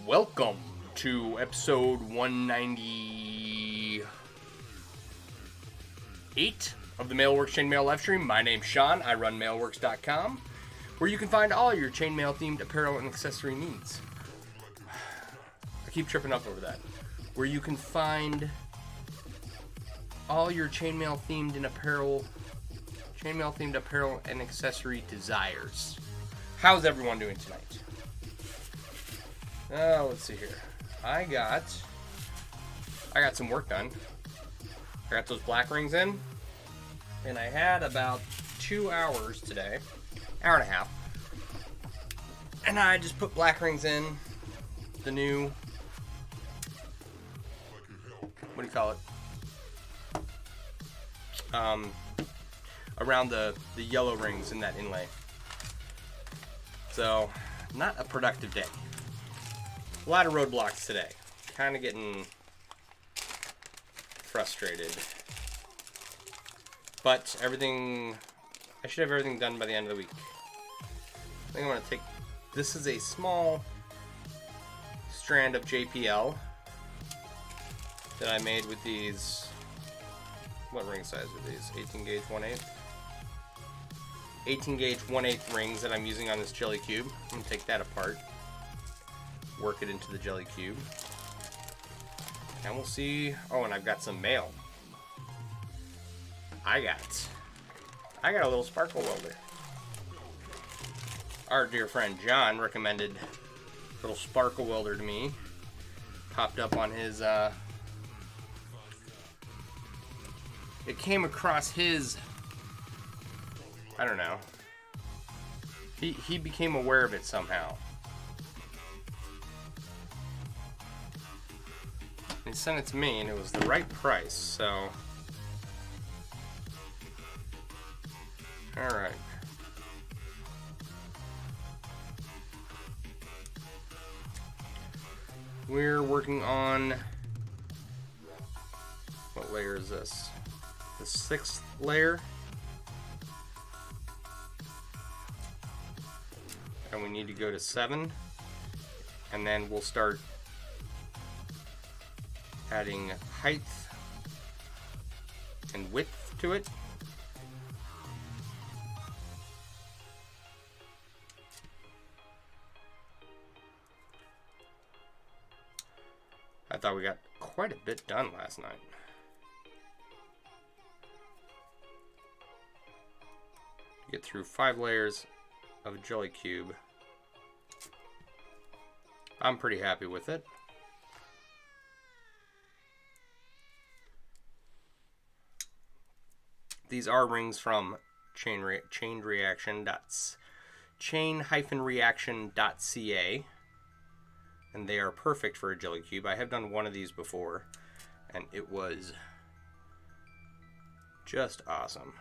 Welcome to episode 198 of the MailleWerX Chainmail Livestream. My name's Sean. I run MailleWerX.com, where you can find all your chainmail themed apparel and accessory needs. I keep tripping up over that. Where you can find all your chainmail themed apparel and accessory desires. How's everyone doing tonight? Let's see here. I got some work done. I got those black rings in, and I had about 2 hours today, hour and a half, and I just put black rings in, the new, what do you call it, around the yellow rings in that inlay. So, not a productive day. A lot of roadblocks today. Kind of getting frustrated. But I should have everything done by the end of the week. I think I'm going to take, this is a small strand of JPL that I made with these, what ring size are these? 18 gauge 1/8? 18 gauge 1/8 rings that I'm using on this jelly cube. I'm going to take that apart. Work it into the jelly cube, and we'll see. Oh, and I've got some mail. I got a little Sparkle Welder. Our dear friend John recommended a little Sparkle Welder to me. Popped up on his it came across his, I don't know, he became aware of it somehow. He sent it to me, and it was the right price, so. Alright. We're working on, what layer is this? The 6th layer. And we need to go to 7. And then we'll start adding height and width to it. I thought we got quite a bit done last night. Get through 5 layers of a jelly cube. I'm pretty happy with it. These are rings from chain-reaction.ca, and they are perfect for a jelly cube. I have done one of these before, and it was just awesome.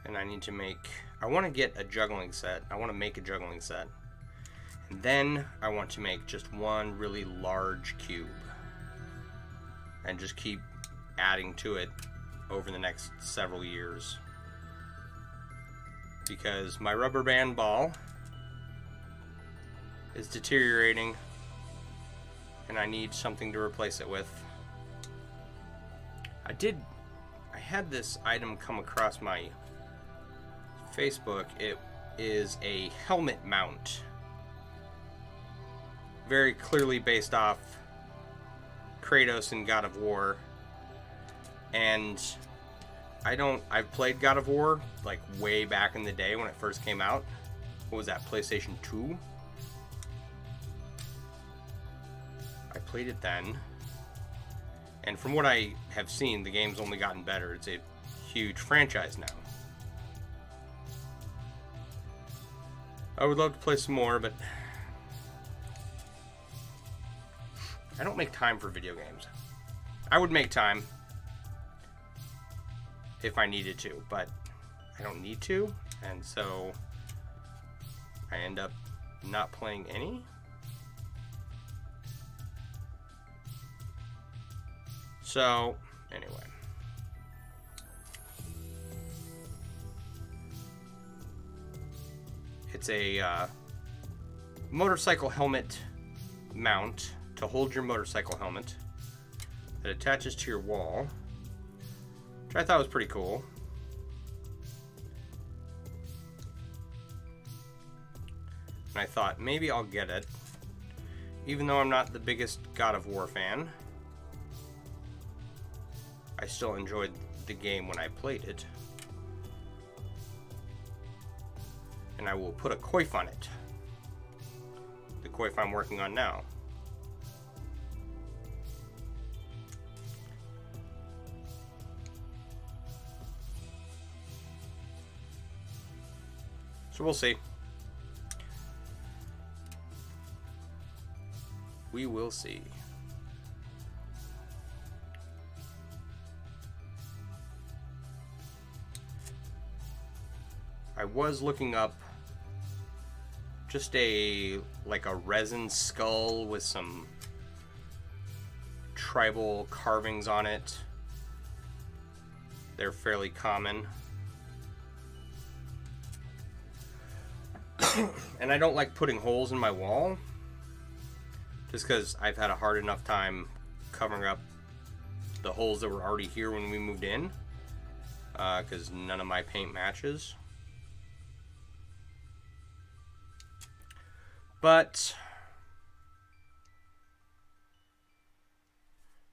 And I want to get a juggling set. I want to make a juggling set. And then I want to make just one really large cube and just keep adding to it over the next several years, because my rubber band ball is deteriorating and I need something to replace it with. I had this item come across my Facebook. It is a helmet mount, very clearly based off Kratos in God of War. And I've played God of War like way back in the day when it first came out. What was that, PlayStation 2? I played it then. And from what I have seen, the game's only gotten better. It's a huge franchise now. I would love to play some more, but I don't make time for video games. I would make time if I needed to, but I don't need to, and so I end up not playing any. So, anyway. It's a motorcycle helmet mount to hold your motorcycle helmet that attaches to your wall, which I thought was pretty cool. And I thought maybe I'll get it, even though I'm not the biggest God of War fan. I still enjoyed the game when I played it. And I will put a coif on it. The coif I'm working on now. So we'll see. We will see. I was looking up just like a resin skull with some tribal carvings on it. They're fairly common. And I don't like putting holes in my wall, just because I've had a hard enough time covering up the holes that were already here when we moved in, because none of my paint matches. But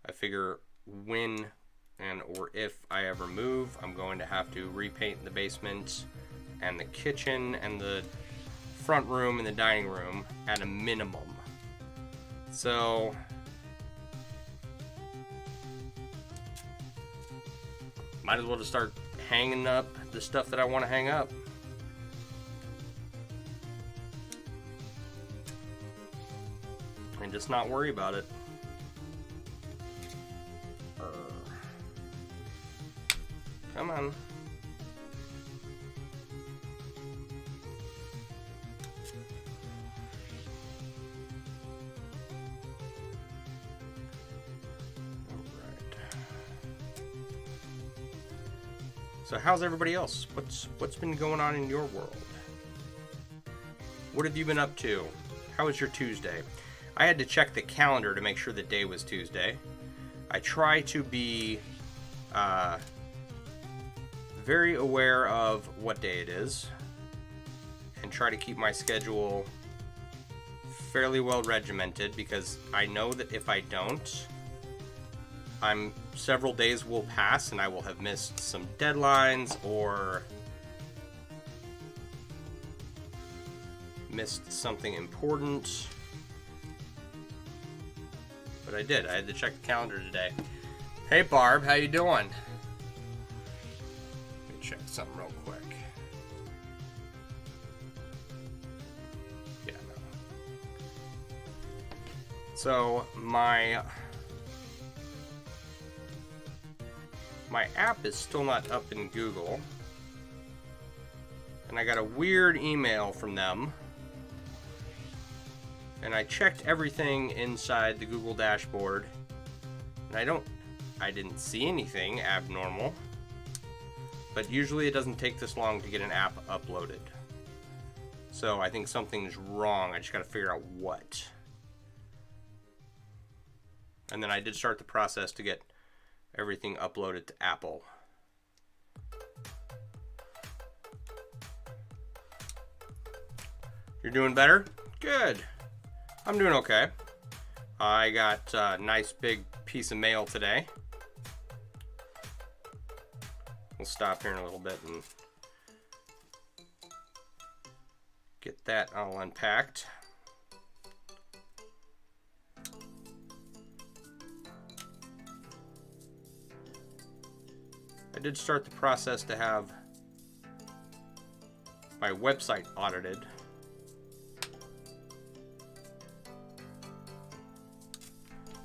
I figure when and or if I ever move, I'm going to have to repaint the basement and the kitchen and the front room and the dining room at a minimum. So might as well just start hanging up the stuff that I want to hang up. And just not worry about it. Come on. So how's everybody else? What's been going on in your world? What have you been up to? How was your Tuesday? I had to check the calendar to make sure the day was Tuesday. I try to be very aware of what day it is and try to keep my schedule fairly well regimented, because I know that if I don't, several days will pass and I will have missed some deadlines or missed something important. But I did. I had to check the calendar today. Hey Barb, how you doing? Let me check something real quick. Yeah, no. So my app is still not up in Google, and I got a weird email from them, and I checked everything inside the Google dashboard, and I didn't see anything abnormal, but usually it doesn't take this long to get an app uploaded. So I think something's wrong. I just got to figure out what. And then I did start the process to get everything uploaded to Apple. You're doing better? Good. I'm doing okay. I got a nice big piece of mail today. We'll stop here in a little bit and get that all unpacked. I did start the process to have my website audited.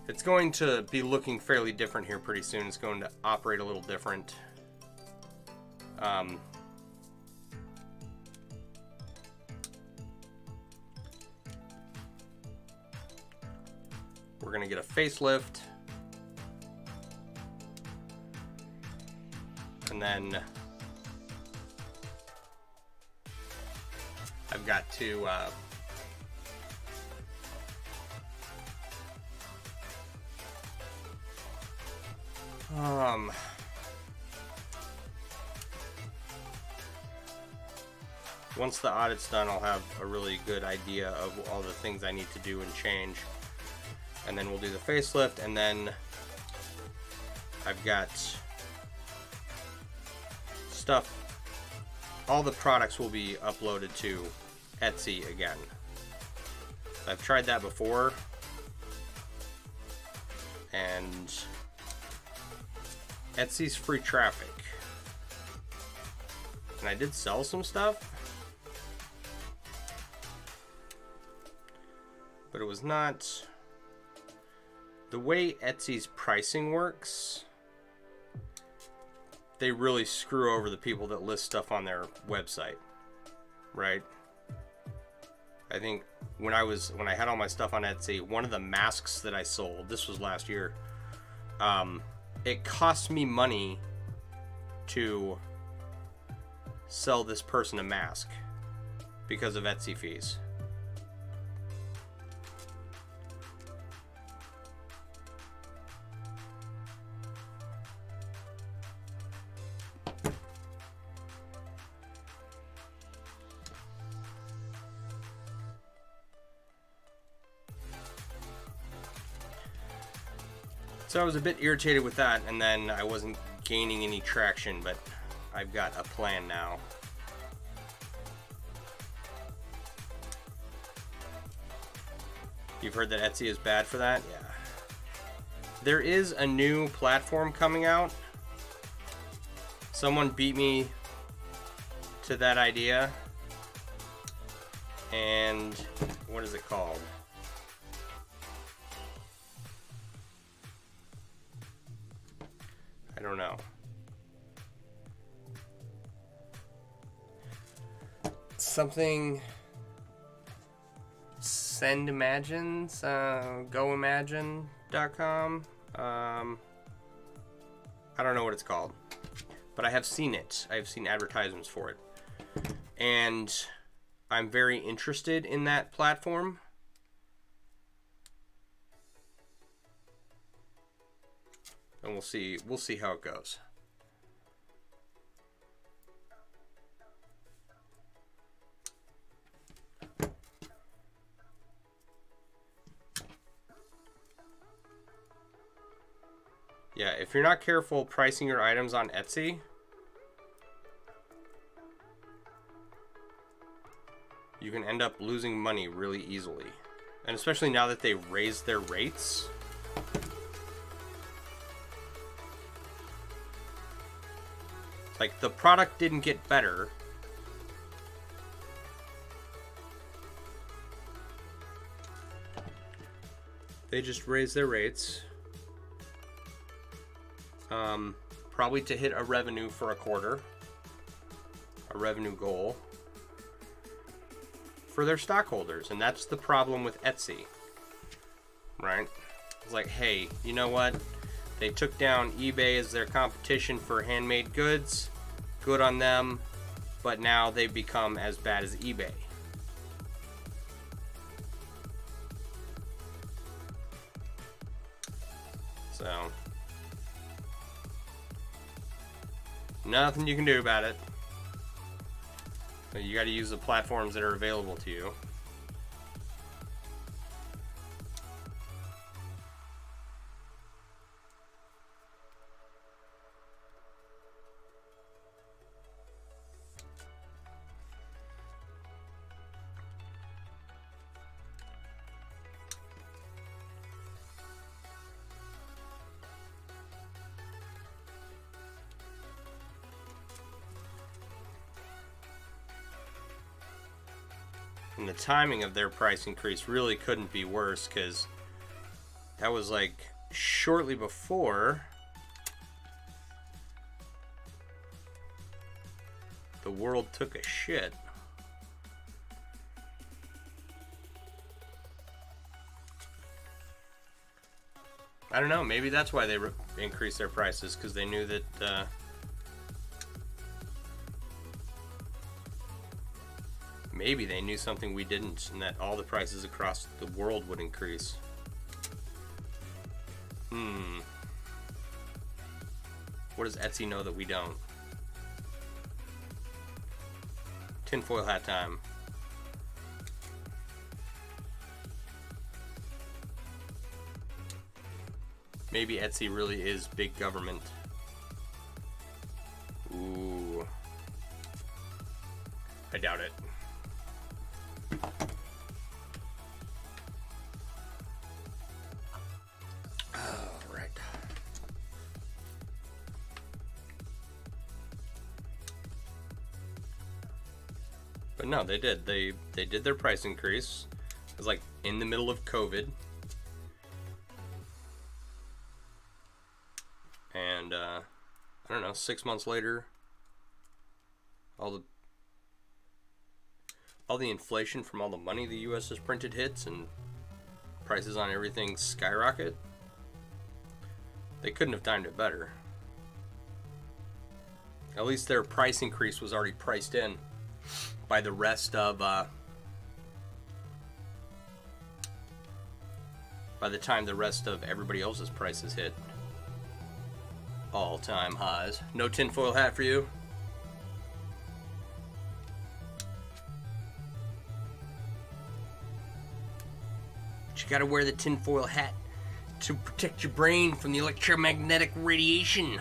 It's going to be looking fairly different here pretty soon. It's going to operate a little different. We're going to get a facelift. And then I've got to once the audit's done, I'll have a really good idea of all the things I need to do and change. And then we'll do the facelift, and then I've got stuff. All the products will be uploaded to Etsy again. I've tried that before, and Etsy's free traffic. And I did sell some stuff, but it was not the way Etsy's pricing works. They really screw over the people that list stuff on their website, right? I think when I had all my stuff on Etsy, one of the masks that I sold, this was last year, it cost me money to sell this person a mask because of Etsy fees. So I was a bit irritated with that, and then I wasn't gaining any traction, but I've got a plan now. You've heard that Etsy is bad for that? Yeah. There is a new platform coming out. Someone beat me to that idea. And what is it called? I don't know. Something SendImagines, GoImagine.com. I don't know what it's called, but I have seen it. I've seen advertisements for it, and I'm very interested in that platform. And we'll see how it goes. Yeah, if you're not careful pricing your items on Etsy, you can end up losing money really easily. And especially now that they raised their rates. Like, the product didn't get better. They just raised their rates. Probably to hit a revenue for a quarter. A revenue goal. For their stockholders. And that's the problem with Etsy. Right? It's like, hey, you know what? They took down eBay as their competition for handmade goods. Good on them. But now they've become as bad as eBay. So, nothing you can do about it. You got to use the platforms that are available to you. And the timing of their price increase really couldn't be worse, because that was like shortly before the world took a shit. I don't know, maybe that's why they increased their prices, because they knew that Maybe they knew something we didn't, and that all the prices across the world would increase. What does Etsy know that we don't? Tinfoil hat time. Maybe Etsy really is big government. Ooh. I doubt it. All right. But no, they did. They did their price increase. It was like in the middle of COVID. And I don't know, 6 months later, all the inflation from all the money the US has printed hits and prices on everything skyrocket. They couldn't have timed it better. At least their price increase was already priced in by the rest of by the time the rest of everybody else's prices hit all-time highs. No tinfoil hat for you? But you gotta wear the tinfoil hat to protect your brain from the electromagnetic radiation.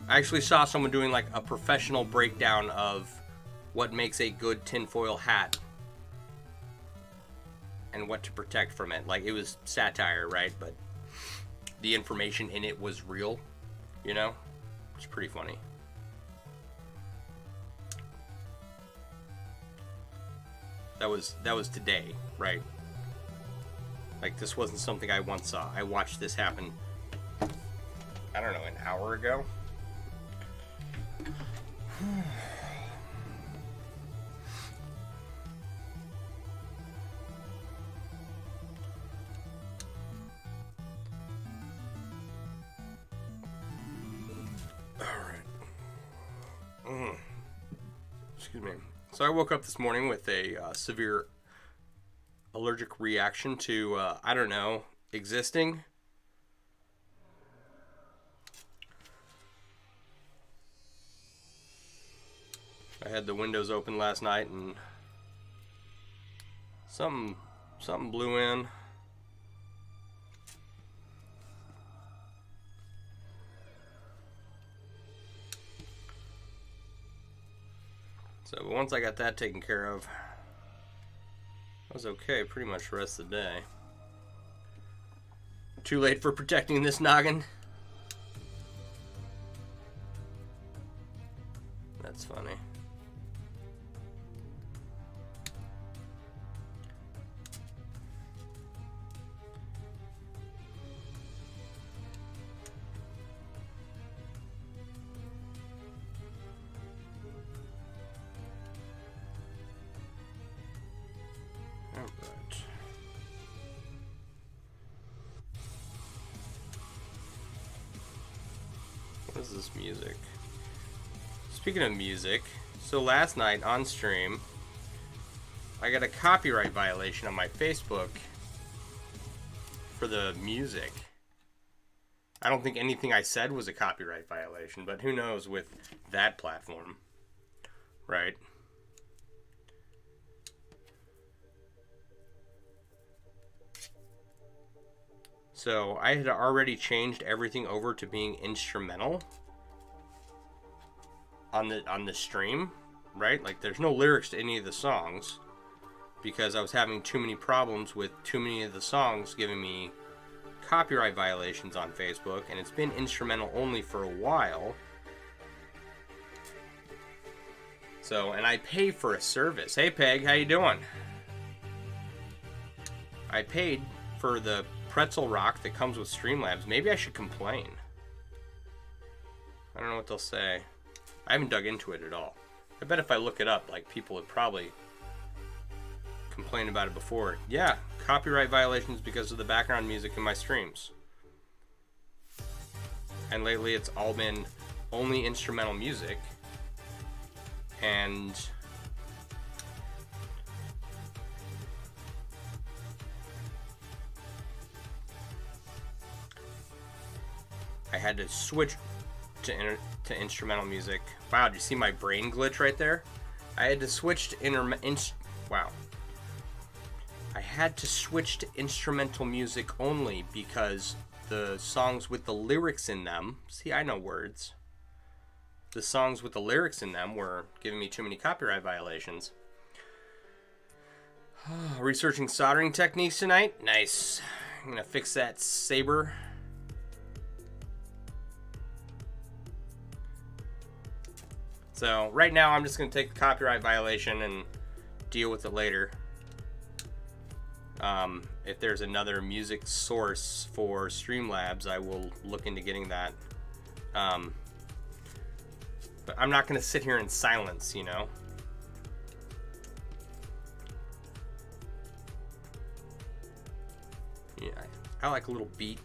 I actually saw someone doing like a professional breakdown of what makes a good tinfoil hat and what to protect from it. Like, it was satire, right? But the information in it was real, you know? It's pretty funny. That was today, right? Like, this wasn't something I once saw. I watched this happen, I don't know, an hour ago? Excuse me. So I woke up this morning with a severe allergic reaction to, I don't know, existing. I had the windows open last night and something blew in. So once I got that taken care of, I was okay pretty much the rest of the day. Too late for protecting this noggin? That's funny. What is this music? Speaking of music, so last night on stream, I got a copyright violation on my Facebook for the music. I don't think anything I said was a copyright violation, but who knows with that platform, right? So I had already changed everything over to being instrumental on the stream, right? Like, there's no lyrics to any of the songs because I was having too many problems with too many of the songs giving me copyright violations on Facebook, and it's been instrumental only for a while. So, and I pay for a service. Hey Peg, how you doing? I paid for the pretzel rock that comes with Streamlabs. Maybe I should complain. I don't know what they'll say. I haven't dug into it at all. I bet if I look it up, like, people would probably complain about it before. Yeah, copyright violations because of the background music in my streams. And lately it's all been only instrumental music. And I had to switch to instrumental music. Wow, did you see my brain glitch right there? I had to switch to wow. I had to switch to instrumental music only because the songs with the lyrics in them, see, I know words. The songs with the lyrics in them were giving me too many copyright violations. Researching soldering techniques tonight. Nice. I'm gonna fix that saber. So right now I'm just gonna take the copyright violation and deal with it later. If there's another music source for Streamlabs, I will look into getting that. But I'm not gonna sit here in silence, you know. Yeah, I like a little beat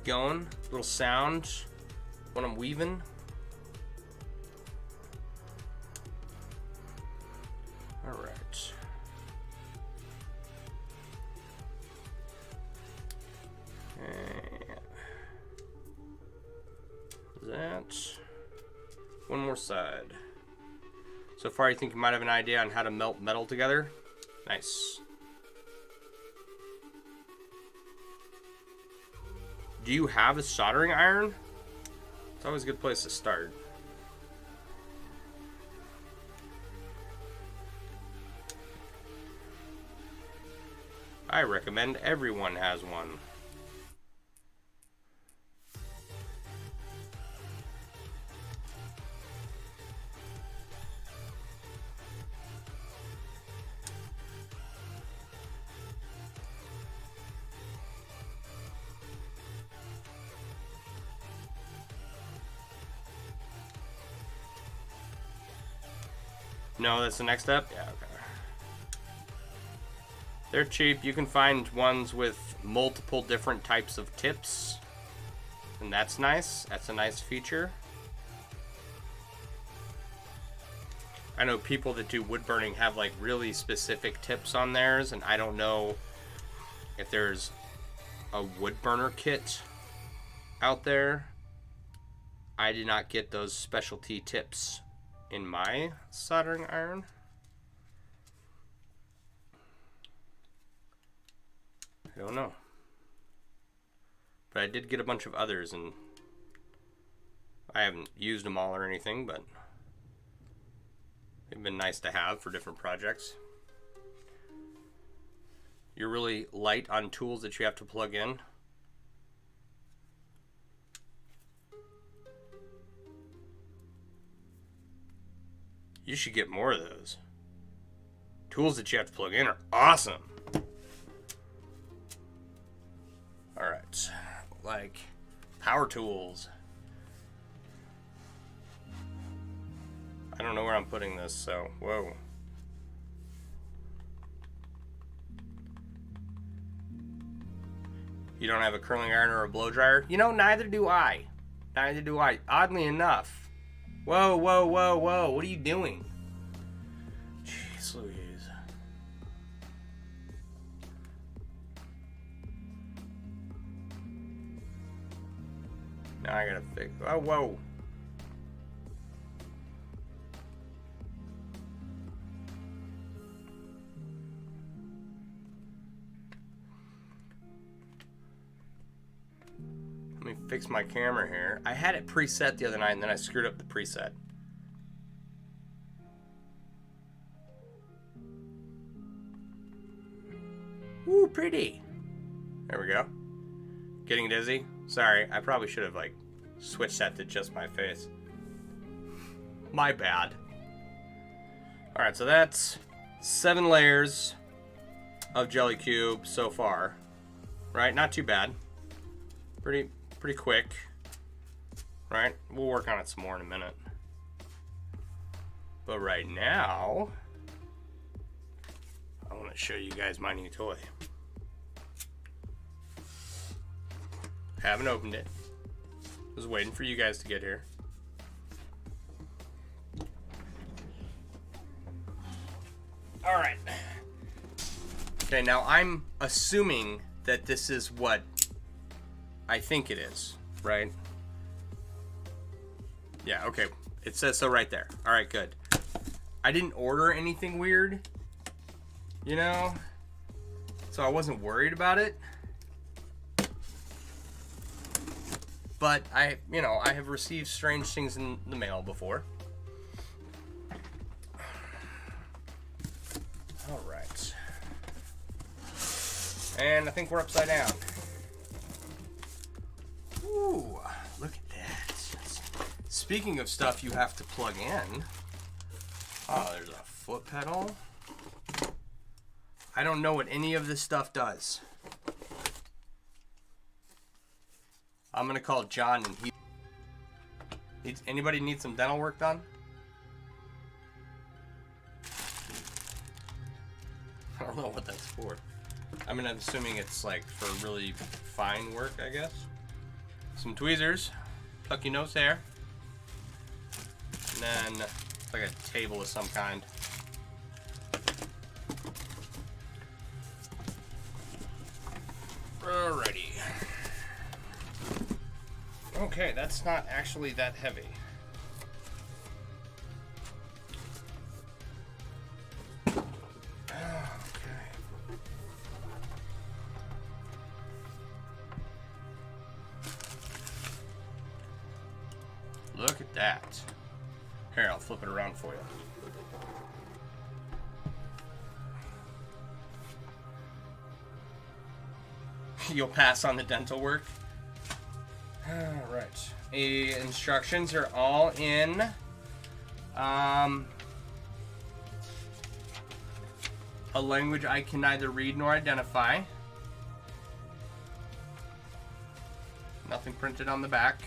going, a little sound when I'm weaving. All right. That. One more side. So far, you think you might have an idea on how to melt metal together? Nice. Do you have a soldering iron? It's always a good place to start. I recommend everyone has one. No, that's the next step? Yeah, okay. They're cheap. You can find ones with multiple different types of tips. And that's nice. That's a nice feature. I know people that do wood burning have like really specific tips on theirs, and I don't know if there's a wood burner kit out there. I did not get those specialty tips in my soldering iron. I don't know. But I did get a bunch of others, and I haven't used them all or anything, but they've been nice to have for different projects. You're really light on tools that you have to plug in. You should get more of those. Tools that you have to plug in are awesome. Alright. Like power tools. I don't know where I'm putting this, so whoa. You don't have a curling iron or a blow dryer? You know, neither do I. Neither do I. Oddly enough. Whoa, whoa, whoa, whoa. What are you doing? Jeez Louise. Now I gotta fix. Oh, whoa. Let me fix my camera here. I had it preset the other night and then I screwed up the preset. Ooh, pretty. There we go. Getting dizzy? Sorry, I probably should have like switched that to just my face. My bad. Alright, so that's 7 layers of jelly cube so far. Right? Not too bad. Pretty quick, right? We'll work on it some more in a minute. But right now, I want to show you guys my new toy. Haven't opened it. Was waiting for you guys to get here. All right. Okay, now I'm assuming that this is what I think it is, right? Yeah, okay. It says so right there. All right, good. I didn't order anything weird, you know, so I wasn't worried about it. But I have received strange things in the mail before. All right. And I think we're upside down. Ooh, look at that. Speaking of stuff you have to plug in. Oh, there's a foot pedal. I don't know what any of this stuff does. I'm gonna call John and anybody need some dental work done? I don't know what that's for. I mean, I'm assuming it's like for really fine work, I guess. Some tweezers, pluck your nose hair, and then like a table of some kind. Alrighty. Okay, that's not actually that heavy. Okay. Look at that. Here, I'll flip it around for you. You'll pass on the dental work? Alright. The instructions are all in a language I can neither read nor identify. Nothing printed on the back.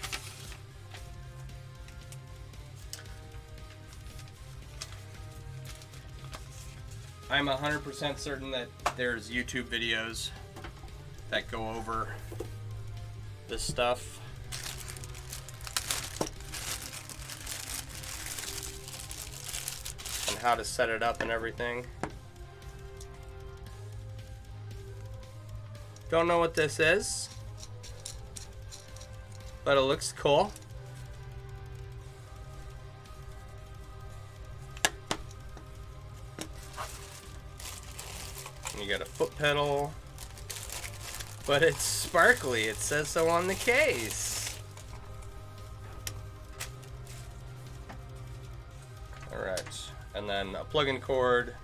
I'm 100% certain that there's YouTube videos that go over this stuff. And how to set it up and everything. Don't know what this is, but it looks cool. You got a foot pedal, but it's sparkly. It says so on the case. All right, and then a plug-in cord,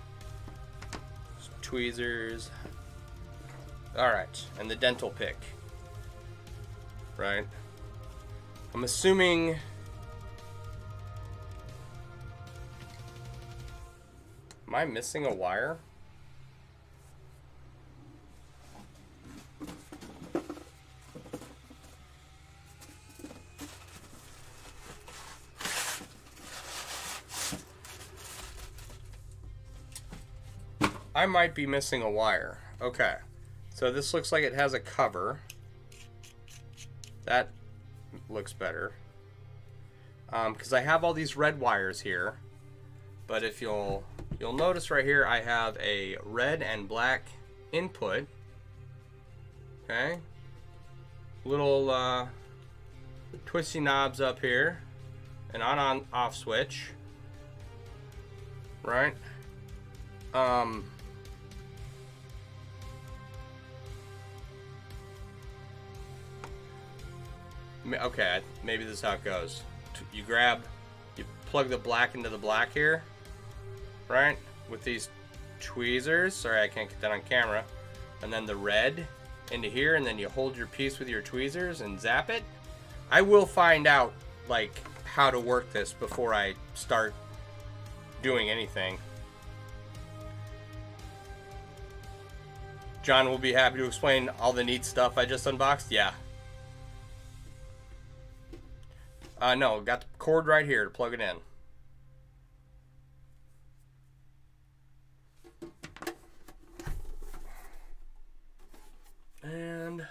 tweezers. All right, and the dental pick. Right. I'm assuming. Am I missing a wire? I might be missing a wire. Okay. So this looks like it has a cover. That looks better. Because I have all these red wires here. But if you'll notice right here, I have a red and black input. Okay. Little twisty knobs up here. An on-off switch. Right. Okay, maybe this is how it goes. You plug the black into the black here, right? With these tweezers. Sorry, I can't get that on camera. And then the red into here, and then you hold your piece with your tweezers and zap it. I will find out, like, how to work this before I start doing anything. John will be happy to explain all the neat stuff I just unboxed. Yeah. No, got the cord right here to plug it in. And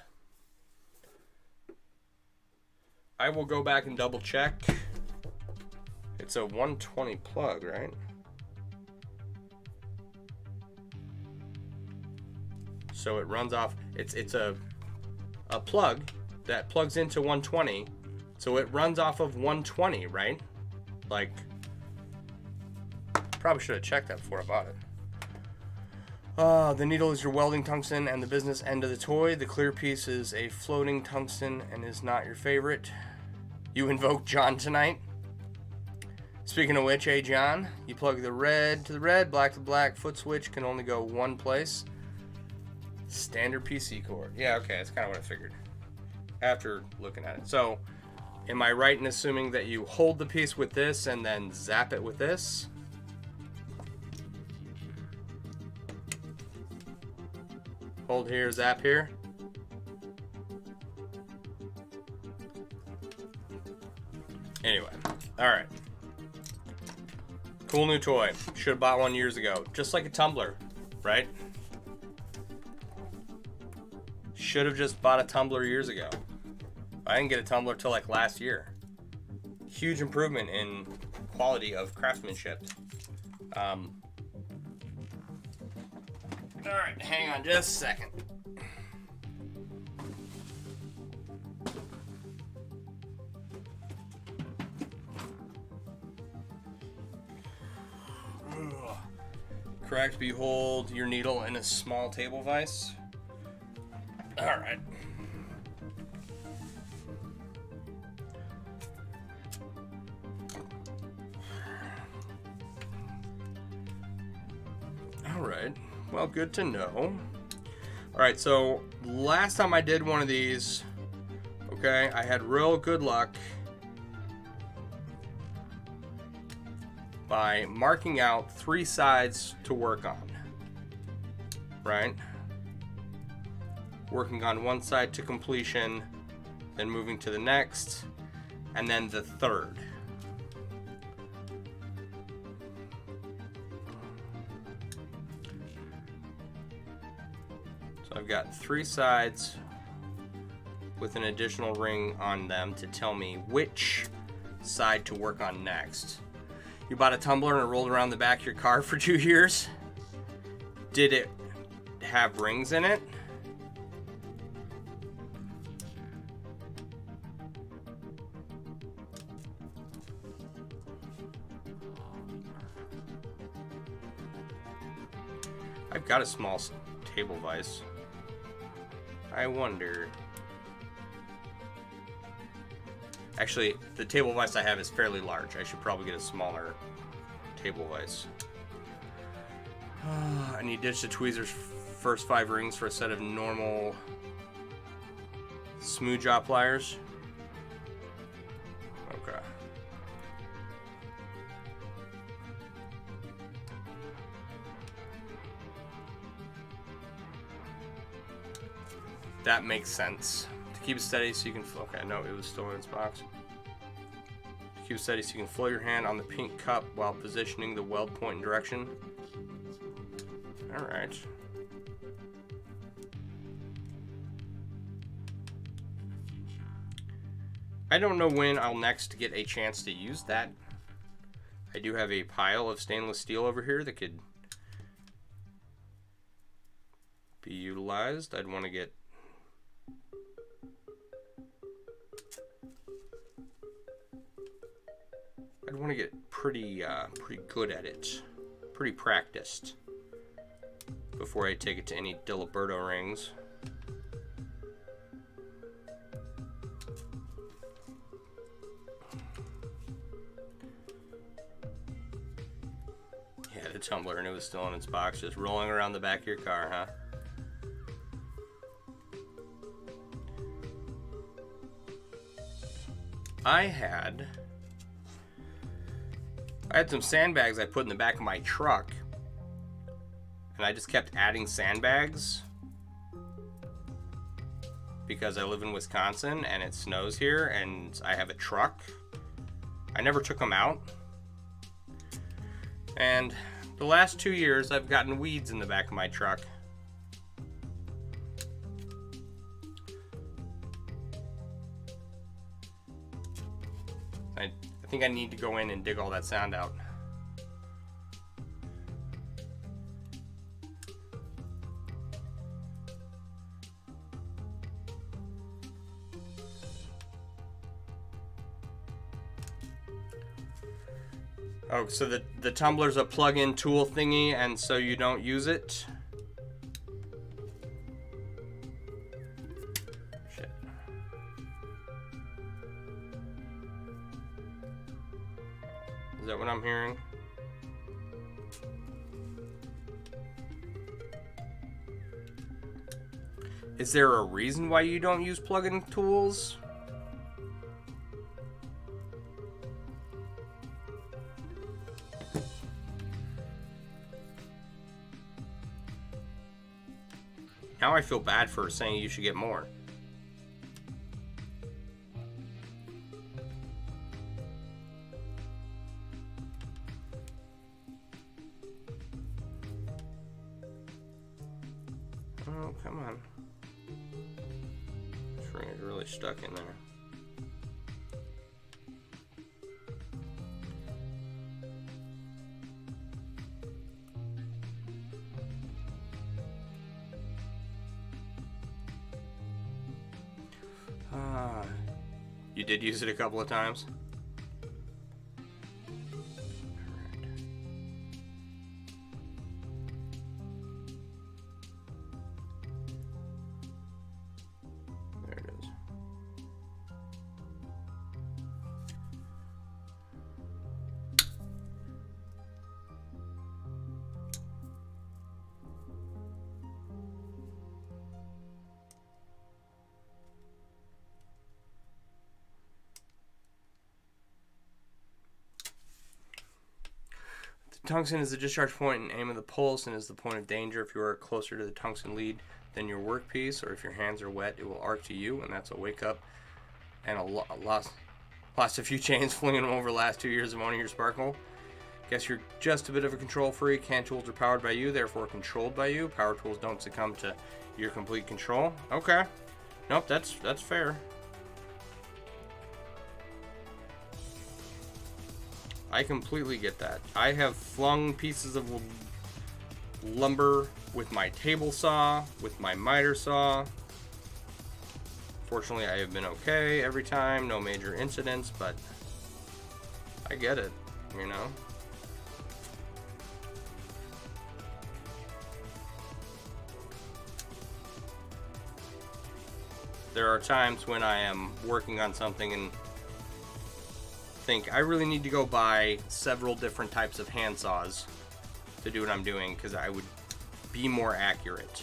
I will go back and double check. It's a 120 plug, right? So it runs off. It's a plug that plugs into 120. So it runs off of 120, right? Like, probably should have checked that before I bought it. The needle is your welding tungsten and the business end of the toy. The clear piece is a floating tungsten and is not your favorite. You invoke John tonight. Speaking of which, hey John, you plug the red to the red, black to black, foot switch can only go one place. Standard PC cord. Yeah, okay, that's kind of what I figured after looking at it. So, am I right in assuming that you hold the piece with this and then zap it with this? Hold here, zap here. Anyway, alright. Cool new toy. Should have bought one years ago. Just like a tumbler, right? Should have just bought a tumbler years ago. I didn't get a tumbler till like last year. Huge improvement in quality of craftsmanship. Alright, hang on just a second. Correct, behold your needle in a small table vise. Alright. Alright, well, good to know. Alright, so last time I did one of these, okay, I had real good luck by marking out 3 sides to work on, right? Working on one side to completion, then moving to the next, and then the third. So I've got 3 sides with an additional ring on them to tell me which side to work on next. You bought a tumbler and it rolled around the back of your car for 2 years. Did it have rings in it? I've got a small table vise. I wonder. Actually, the table vise I have is fairly large. I should probably get a smaller table vise. I need to ditch the tweezer's first 5 rings for a set of normal smooth jaw pliers. Okay. That makes sense. Keep it steady so you can, okay, no, it was still in its box. Keep it steady so you can float your hand on the pink cup while positioning the weld point and direction. Alright. I don't know when I'll next get a chance to use that. I do have a pile of stainless steel over here that could be utilized. I'd want to get pretty good at it, pretty practiced before I take it to any Diliberto rings. Yeah, the tumbler, and it was still in its box, just rolling around the back of your car, huh? I had some sandbags I put in the back of my truck, and I just kept adding sandbags because I live in Wisconsin and it snows here and I have a truck. I never took them out, and the last 2 years I've gotten weeds in the back of my truck. I think I need to go in and dig all that sand out. Oh, so the tumbler's a plug-in tool thingy, and so you don't use it? Shit. Is that what I'm hearing? Is there a reason why you don't use plug-in tools? Now I feel bad for saying you should get more. Oh, come on. This ring is really stuck in there. You did use it a couple of times? There it is. Tungsten is the discharge point and aim of the pulse and is the point of danger. If you are closer to the tungsten lead than your workpiece, or if your hands are wet, it will arc to you, and that's a wake up. And lost a few chains flinging them over the last 2 years of owning your Sparkle. Guess you're just a bit of a control freak. Hand tools are powered by you, therefore controlled by you. Power tools don't succumb to your complete control. Okay. Nope, that's fair. I completely get that. I have flung pieces of lumber with my table saw, with my miter saw. Fortunately, I have been okay every time, no major incidents, but I get it, you know? There are times when I am working on something and think I really need to go buy several different types of hand saws to do what I'm doing, because I would be more accurate.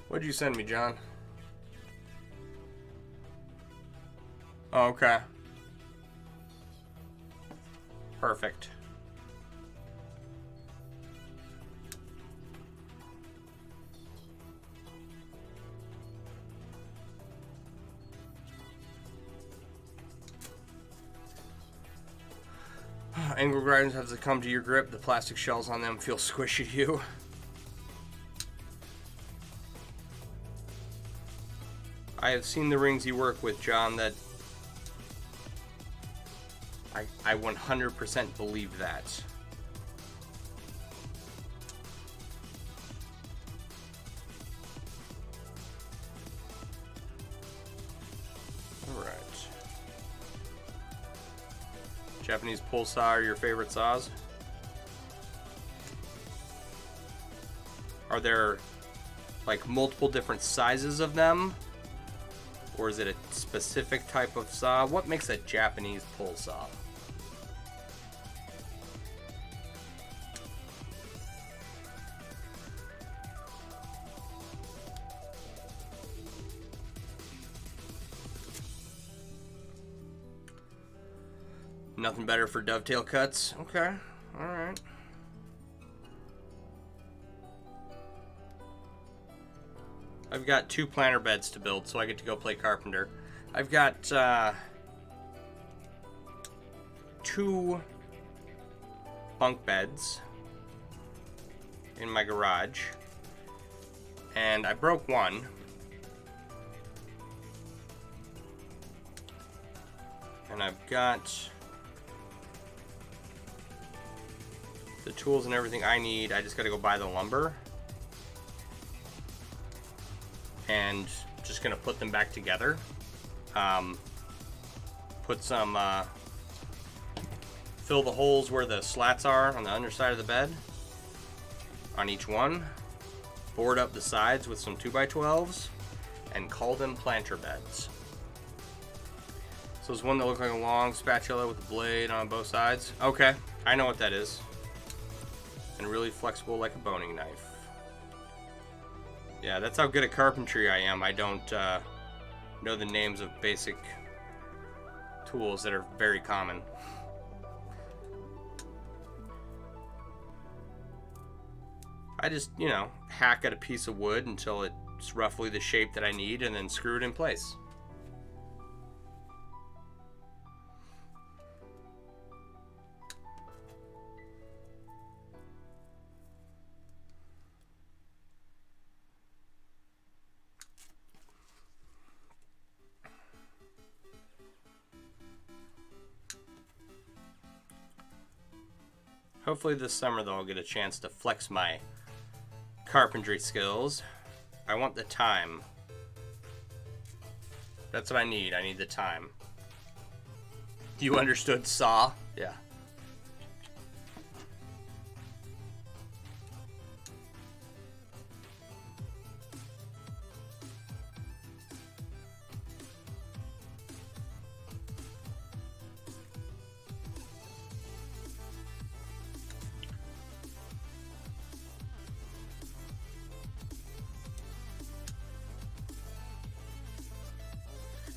What'd you send me, John? Oh, okay. Perfect. Angle grinders have to come to your grip. The plastic shells on them feel squishy to you. I have seen the rings you work with, John, that I 100% believe that. Alright. Japanese pull saw are your favorite saws? Are there like multiple different sizes of them? Or is it a specific type of saw? What makes a Japanese pull saw? Nothing better for dovetail cuts. Okay, alright. I've got 2 planter beds to build, so I get to go play carpenter. I've got 2 bunk beds in my garage, and I broke one. And I've got the tools and everything I need. I just gotta go buy the lumber. and just gonna put them back together. Put some, fill the holes where the slats are on the underside of the bed on each one. Board up the sides with some 2x12s and call them planter beds. So there's one that looks like a long spatula with a blade on both sides. Okay, I know what that is. And really flexible like a boning knife. Yeah, that's how good at carpentry I am. I don't know the names of basic tools that are very common. I just, you know, hack at a piece of wood until it's roughly the shape that I need and then screw it in place. Hopefully this summer, though, I'll get a chance to flex my carpentry skills. I want the time. That's what I need. I need the time. You understood saw? Yeah.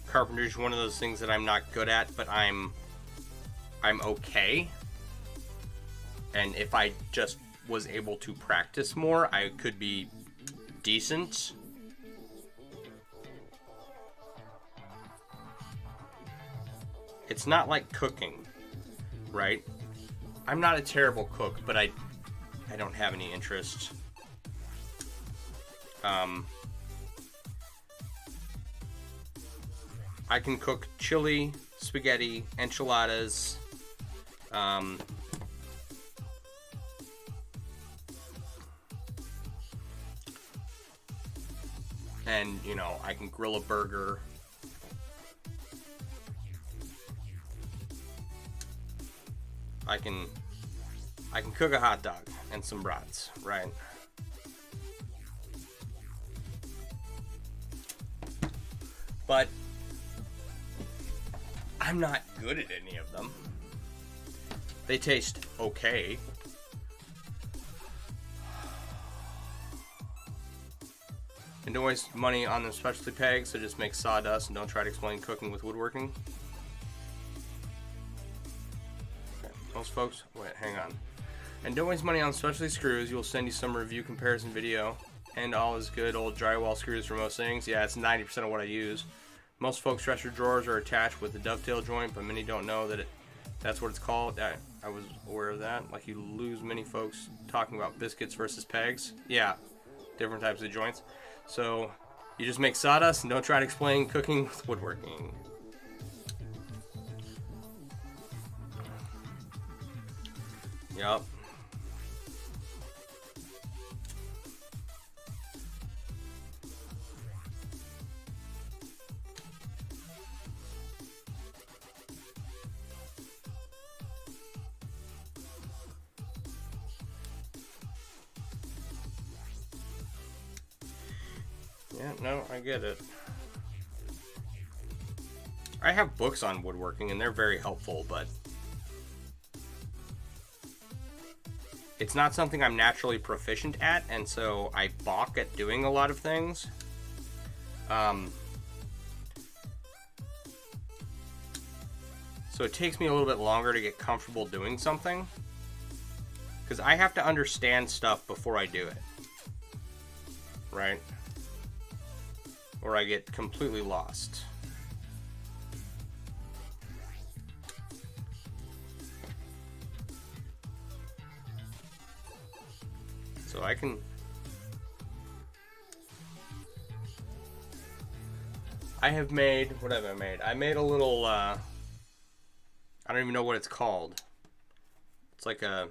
Carpentry is one of those things that I'm not good at, but I'm okay. And if I just was able to practice more, I could be decent. It's not like cooking, right? I'm not a terrible cook, but I don't have any interest. I can cook chili, spaghetti, enchiladas, and, you know, I can grill a burger. I can cook a hot dog and some brats, right? But I'm not good at any of them. They taste okay. And don't waste money on them specialty pegs, so just make sawdust and don't try to explain cooking with woodworking. Okay, most folks, wait, hang on. And don't waste money on specialty screws. You'll send you some review comparison video. And all is good old drywall screws for most things. Yeah, it's 90% of what I use. Most folks' dresser drawers are attached with a dovetail joint, but many don't know that that's what it's called. I was aware of that. Like, you lose many folks talking about biscuits versus pegs. Yeah, different types of joints. So you just make sawdust and don't try to explain cooking with woodworking. Yup. Yeah, no, I get it. I have books on woodworking and they're very helpful, but it's not something I'm naturally proficient at, and so I balk at doing a lot of things. So it takes me a little bit longer to get comfortable doing something, because I have to understand stuff before I do it, right? Or I get completely lost. So I can... I have made... What have I made? I made a little... I don't even know what it's called. It's like a...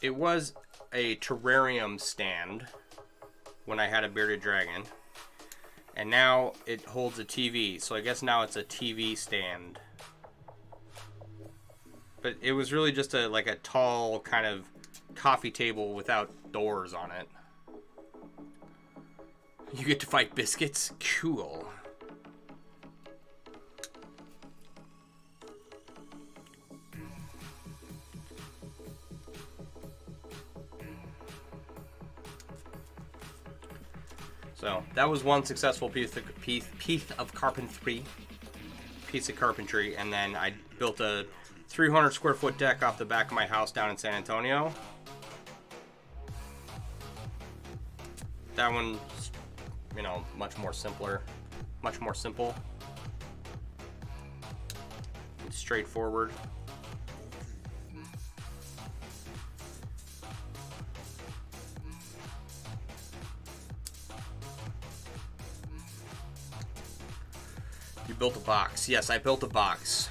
It was a terrarium stand when I had a bearded dragon. And now it holds a TV. So I guess now it's a TV stand. But it was really just like a tall kind of coffee table without doors on it. You get to fight biscuits? Cool. So that was one successful piece of carpentry, and then I built a 300 square foot deck off the back of my house down in San Antonio. That one's, you know, much more simple. It's straightforward. You built a box. Yes, I built a box.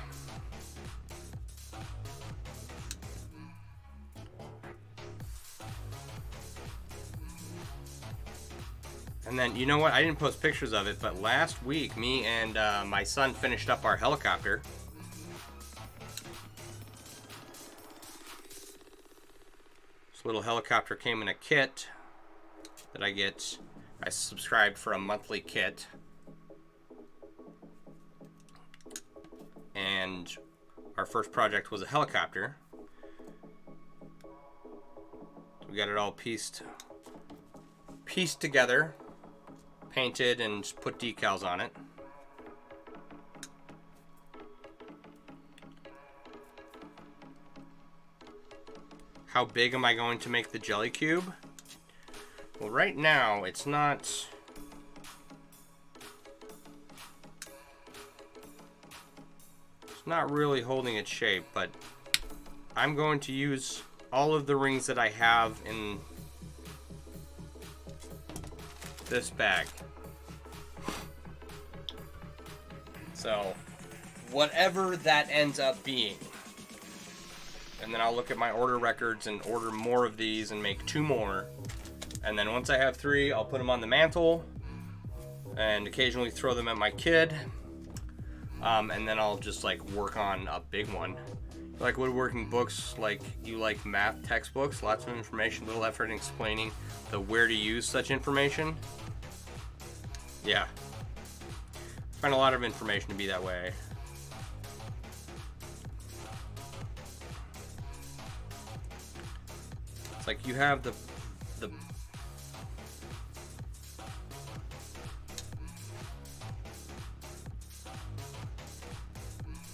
And then, you know what? I didn't post pictures of it, but last week, me and my son finished up our helicopter. This little helicopter came in a kit that I get. I subscribed for a monthly kit. And our first project was a helicopter. We got it all pieced together, painted, and put decals on it. How big am I going to make the jelly cube? Well, right now it's not really holding its shape, but I'm going to use all of the rings that I have in this bag. So whatever that ends up being, and then I'll look at my order records and order more of these and make 2 more, and then once I have 3, I'll put them on the mantle and occasionally throw them at my kid. And then I'll just like work on a big one. Like woodworking books, like you like math textbooks, lots of information, little effort in explaining the where to use such information. Yeah. I find a lot of information to be that way. It's like you have the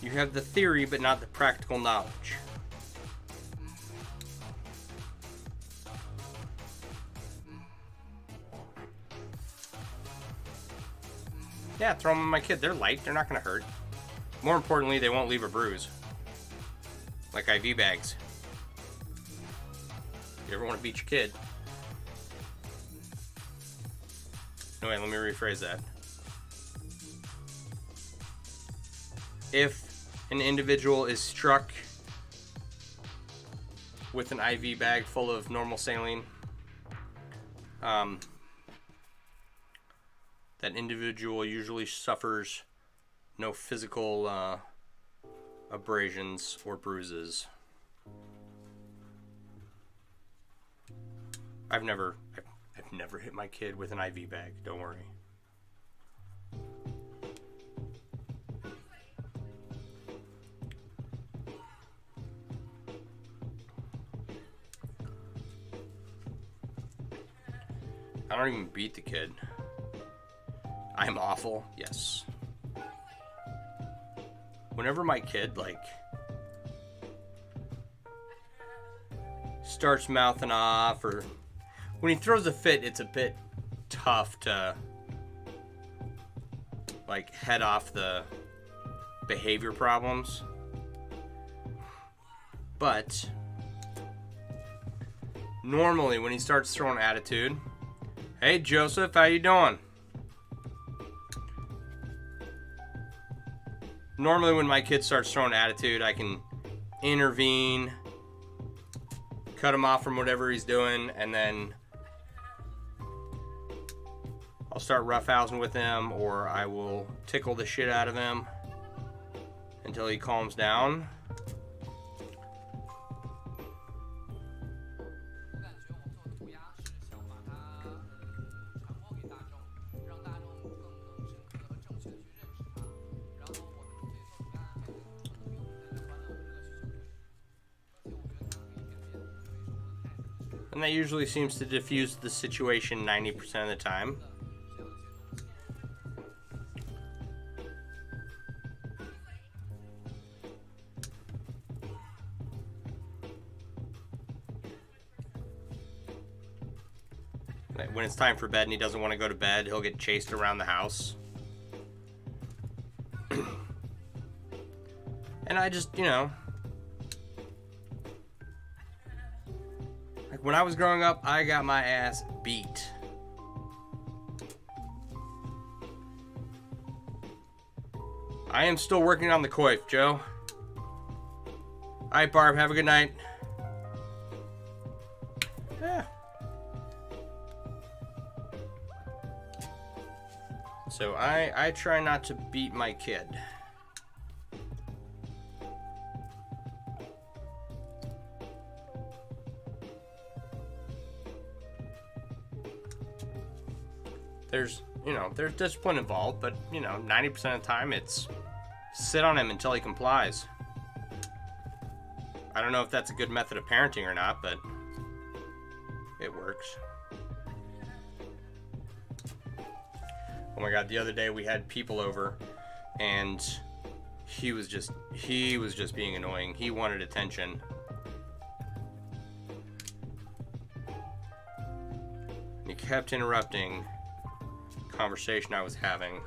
you have the theory, but not the practical knowledge. Yeah, throw them on my kid. They're light. They're not going to hurt. More importantly, they won't leave a bruise. Like IV bags. You ever want to beat your kid? No, wait, let me rephrase that. If an individual is struck with an IV bag full of normal saline, that individual usually suffers no physical abrasions or bruises. I've never hit my kid with an IV bag, don't worry. I don't even beat the kid. I'm awful, yes. Whenever my kid, like, starts mouthing off, or when he throws a fit, it's a bit tough to, like, head off the behavior problems. But normally when he starts throwing attitude, hey Joseph, how you doing? Normally when my kid starts throwing attitude, I can intervene, cut him off from whatever he's doing, and then I'll start roughhousing with him, or I will tickle the shit out of him until he calms down. And that usually seems to diffuse the situation 90% of the time. When it's time for bed and he doesn't want to go to bed, he'll get chased around the house. And I just, you know, like when I was growing up, I got my ass beat. I am still working on the coif, Joe. Alright, Barb, have a good night. Yeah. So I try not to beat my kid. There's, you know, there's discipline involved, but, you know, 90% of the time it's sit on him until he complies. I don't know if that's a good method of parenting or not, but it works. Oh my god, the other day we had people over and he was just being annoying. He wanted attention. And he kept interrupting the conversation I was having.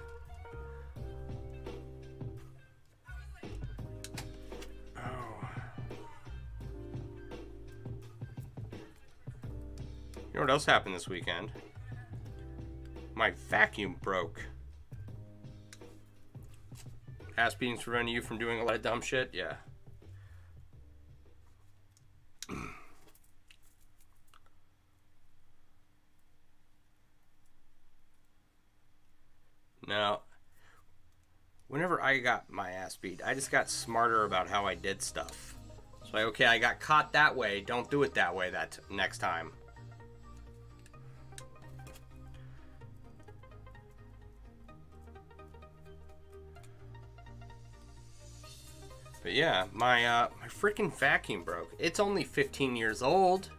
Oh. You know what else happened this weekend? My vacuum broke. Ass beatings preventing you from doing a lot of dumb shit? Yeah. Now, whenever I got my ass beat, I just got smarter about how I did stuff. So like, okay, I got caught that way. Don't do it that way that next time. But yeah, my freaking vacuum broke. It's only 15 years old.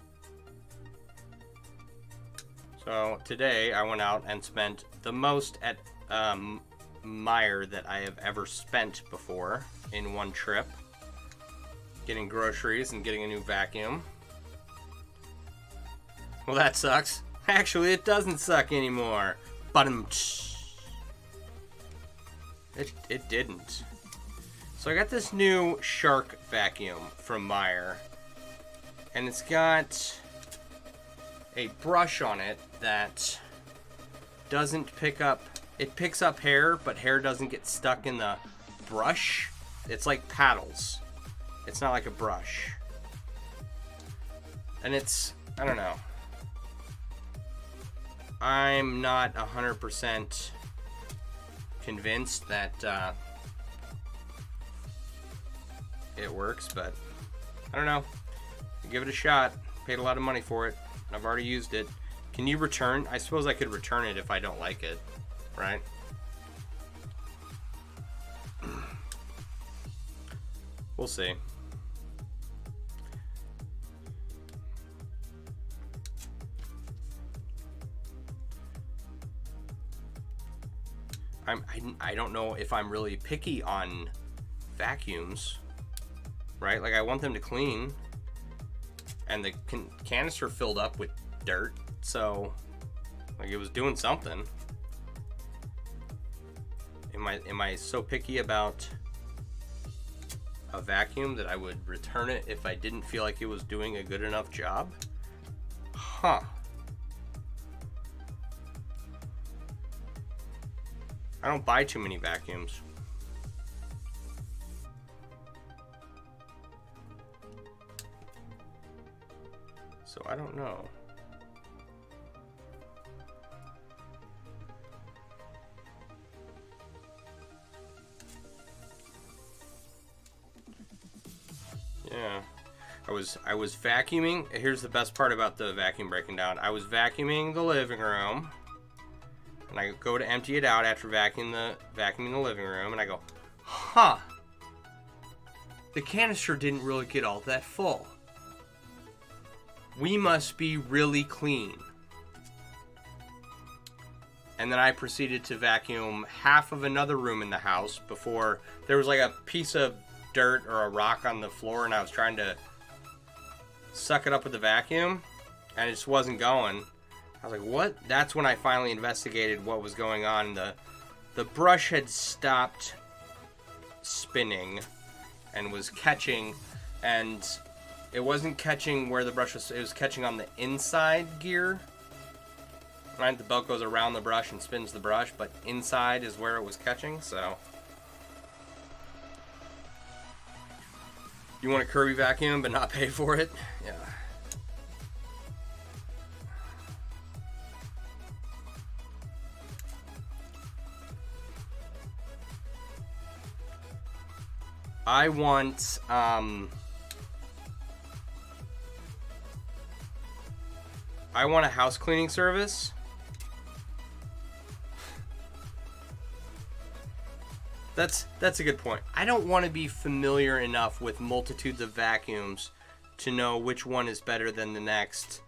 So today I went out and spent the most at Meijer that I have ever spent before in one trip. Getting groceries and getting a new vacuum. Well, that sucks. Actually, it doesn't suck anymore. But it didn't. So I got this new Shark vacuum from Meijer, and it's got a brush on it that doesn't pick up, it picks up hair, but hair doesn't get stuck in the brush. It's like paddles. It's not like a brush. And it's, I don't know. I'm not 100% convinced that it works, but I don't know. Give it a shot. Paid a lot of money for it. I've already used it. Can you return? I suppose I could return it if I don't like it, right? We'll see. I don't know if I'm really picky on vacuums. Right? Like, I want them to clean, and the canister filled up with dirt, so like it was doing something. Am I so picky about a vacuum that I would return it if I didn't feel like it was doing a good enough job? Huh. I don't buy too many vacuums. So I don't know. Yeah. I was vacuuming. Here's the best part about the vacuum breaking down. I was vacuuming the living room, and I go to empty it out after vacuuming the living room, and I go, huh, the canister didn't really get all that full. We must be really clean. And then I proceeded to vacuum half of another room in the house before there was like a piece of dirt or a rock on the floor, and I was trying to suck it up with the vacuum, and it just wasn't going. I was like, what? That's when I finally investigated what was going on. The brush had stopped spinning and was catching, and it wasn't catching where the brush was. It was catching on the inside gear. Right, the belt goes around the brush and spins the brush, but inside is where it was catching. So you want a Kirby vacuum but not pay for it? Yeah. I want a house cleaning service. That's a good point. I don't want to be familiar enough with multitudes of vacuums to know which one is better than the next.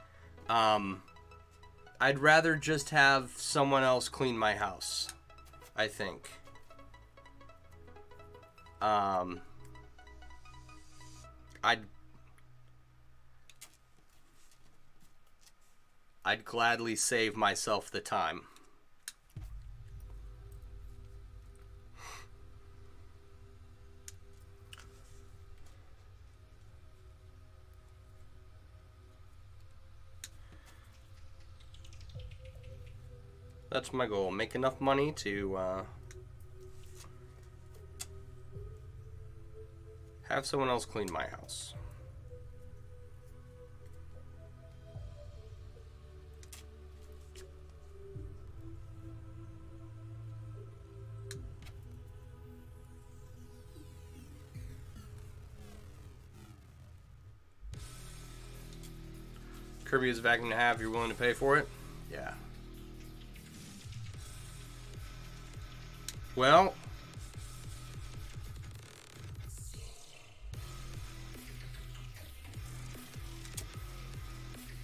I'd rather just have someone else clean my house, I think. I'd gladly save myself the time. That's my goal. Make enough money to have someone else clean my house. Kirby is a vacuum to have. You're willing to pay for it? Yeah. Well,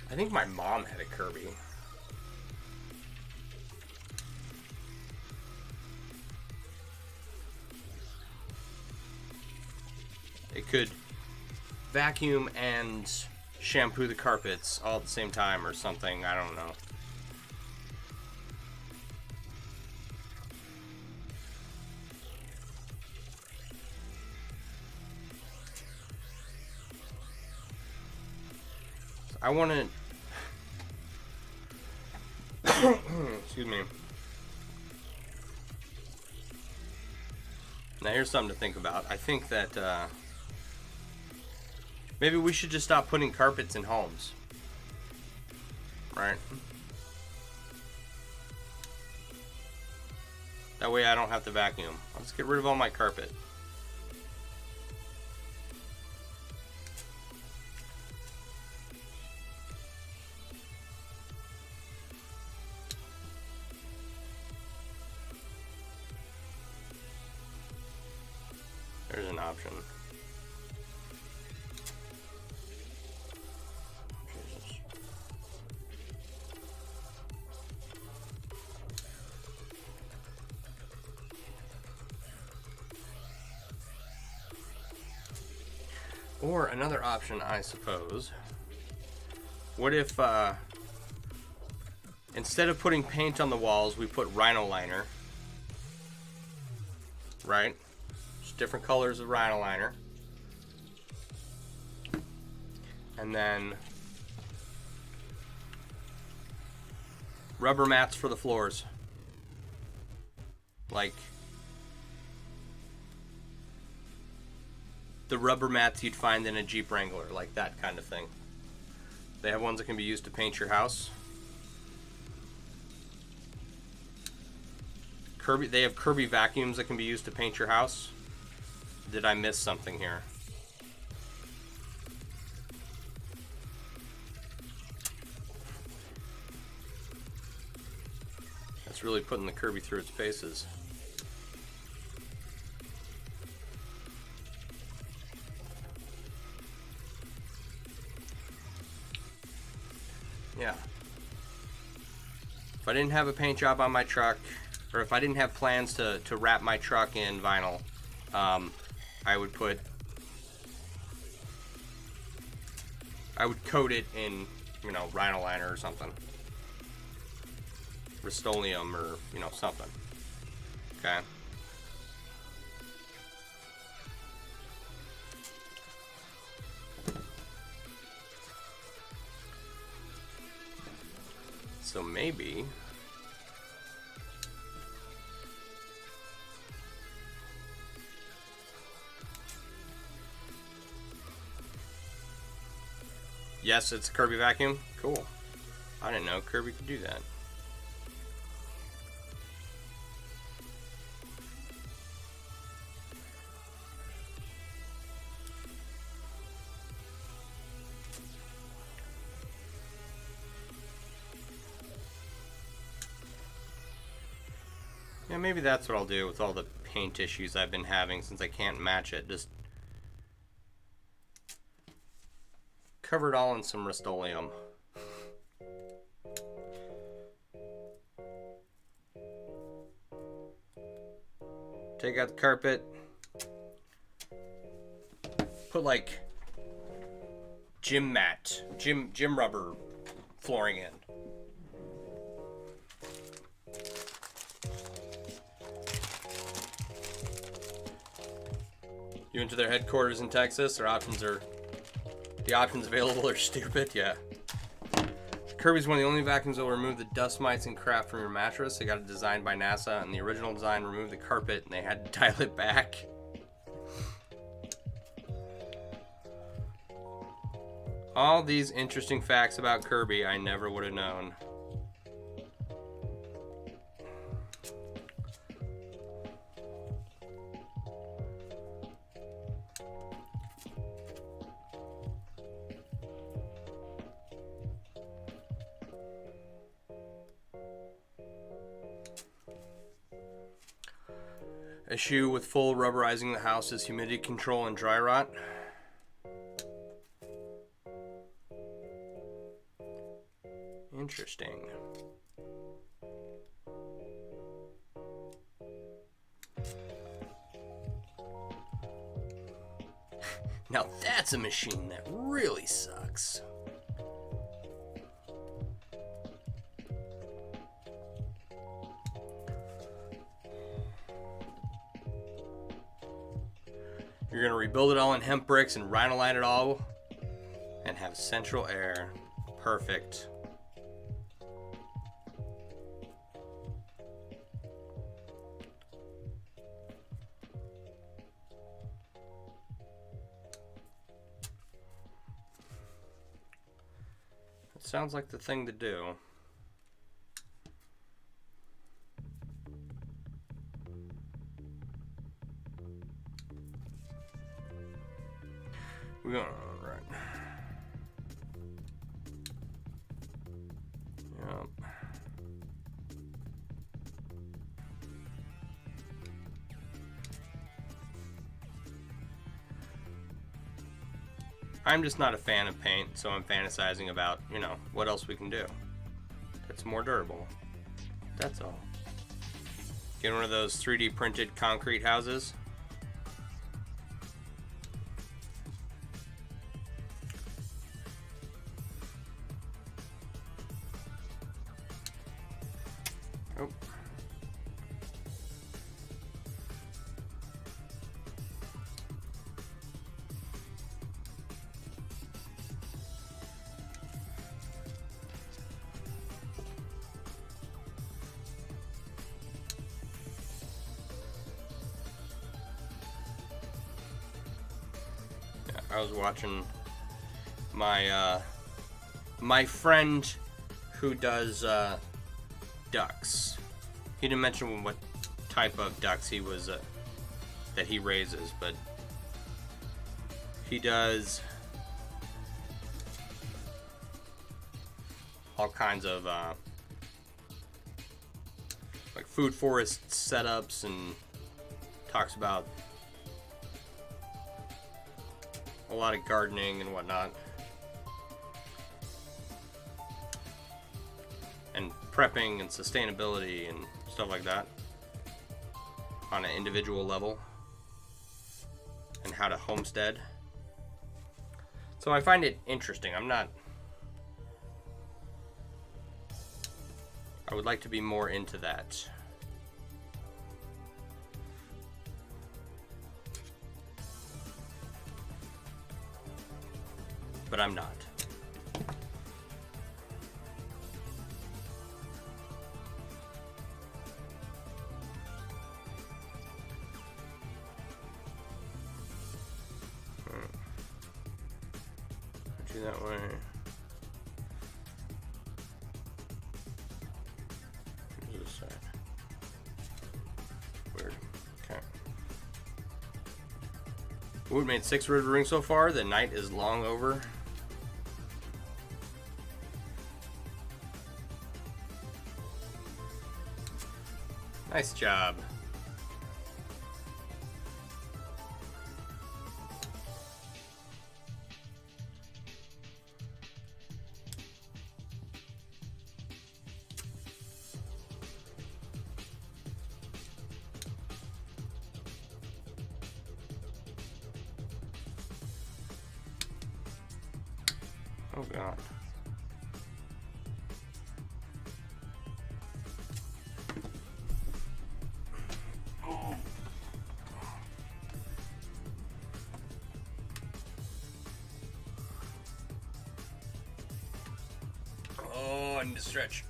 I think my mom had a Kirby. It could vacuum and shampoo the carpets all at the same time or something. I don't know. I want to... Excuse me. Now here's something to think about. I think that maybe we should just stop putting carpets in homes. Right? That way I don't have to vacuum. Let's get rid of all my carpet. There's an option. Jesus. Or another option, I suppose. What if, instead of putting paint on the walls, we put rhino liner? Right? Different colors of rhino liner, and then rubber mats for the floors, like the rubber mats you'd find in a Jeep Wrangler, like that kind of thing. They have ones that can be used to paint your house. They have Kirby vacuums that can be used to paint your house. Did I miss something here? That's really putting the Kirby through its paces. Yeah. If I didn't have a paint job on my truck, or if I didn't have plans to wrap my truck in vinyl, I would coat it in, you know, Rhinoliner or something. Rust-Oleum or, you know, something. Okay. So maybe yes, it's a Kirby vacuum. Cool. I didn't know Kirby could do that. Yeah, maybe that's what I'll do with all the paint issues I've been having since I can't match it. Just cover it all in some Rust-Oleum. Take out the carpet. Put like gym rubber flooring in. You went to their headquarters in Texas. The options available are stupid. Yeah. Kirby's one of the only vacuums that will remove the dust mites and crap from your mattress. They got it designed by NASA, and the original design removed the carpet, and they had to dial it back. All these interesting facts about Kirby I never would have known. Issue with full rubberizing the house is humidity control and dry rot. Interesting. Now that's a machine that really sucks. You're gonna rebuild it all in hemp bricks and rhinoline it all and have central air. Perfect. It sounds like the thing to do. We're going right. Yep. I'm just not a fan of paint, so I'm fantasizing about, you know, what else we can do that's more durable. That's all. Get one of those 3D printed concrete houses. Oh. I was watching my my friend who does ducks, he didn't mention what type of ducks he was that he raises, but he does all kinds of like food forest setups, and talks about a lot of gardening and whatnot, and prepping and sustainability and stuff like that on an individual level, and how to homestead. So I find it interesting. I would like to be more into that. But I'm not. Put you that way. This side. Weird. Okay. We've made 6 river rings so far. The night is long over. Nice job. Oh God. Oh, I need to stretch.